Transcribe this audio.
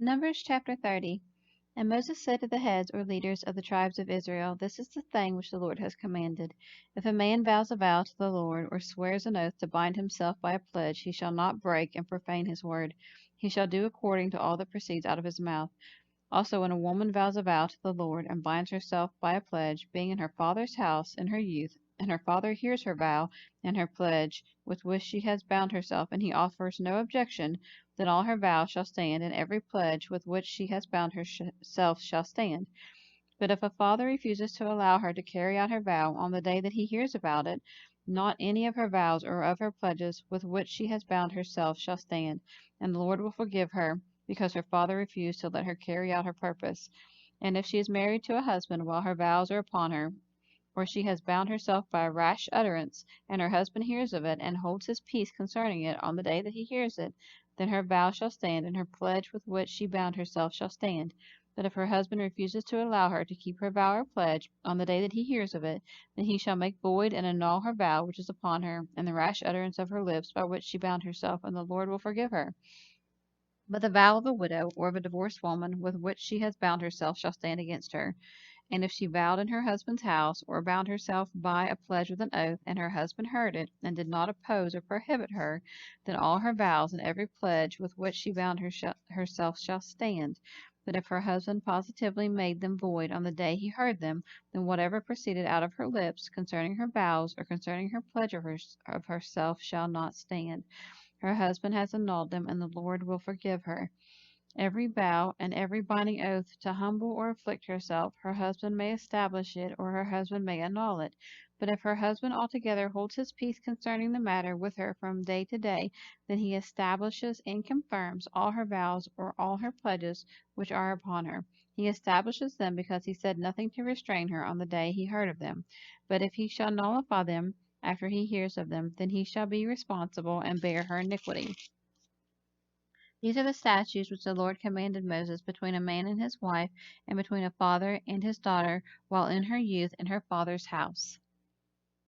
Numbers chapter 30. And Moses said to the heads or leaders of the tribes of Israel, This is the thing which the Lord has commanded. If a man vows a vow to the Lord, or swears an oath to bind himself by a pledge, he shall not break and profane his word. He shall do according to all that proceeds out of his mouth. Also, when a woman vows a vow to the Lord, and binds herself by a pledge, being in her father's house in her youth, and her father hears her vow and her pledge with which she has bound herself, and he offers no objection, then all her vows shall stand, and every pledge with which she has bound herself shall stand. But if a father refuses to allow her to carry out her vow on the day that he hears about it, not any of her vows or of her pledges with which she has bound herself shall stand, and the Lord will forgive her, because her father refused to let her carry out her purpose. And if she is married to a husband while her vows are upon her, or she has bound herself by a rash utterance, and her husband hears of it, and holds his peace concerning it on the day that he hears it, then her vow shall stand, and her pledge with which she bound herself shall stand. But if her husband refuses to allow her to keep her vow or pledge on the day that he hears of it, then he shall make void and annul her vow which is upon her, and the rash utterance of her lips by which she bound herself, and the Lord will forgive her. But the vow of a widow or of a divorced woman with which she has bound herself shall stand against her. And if she vowed in her husband's house, or bound herself by a pledge with an oath, and her husband heard it, and did not oppose or prohibit her, then all her vows and every pledge with which she bound herself shall stand. But if her husband positively made them void on the day he heard them, then whatever proceeded out of her lips concerning her vows or concerning her pledge of herself shall not stand. Her husband has annulled them, and the Lord will forgive her. Every vow and every binding oath to humble or afflict herself, her husband may establish it, or her husband may annul it. But if her husband altogether holds his peace concerning the matter with her from day to day, then he establishes and confirms all her vows or all her pledges which are upon her. He establishes them because he said nothing to restrain her on the day he heard of them. But if he shall nullify them after he hears of them, then he shall be responsible and bear her iniquity. These are the statutes which the Lord commanded Moses between a man and his wife, and between a father and his daughter, while in her youth in her father's house.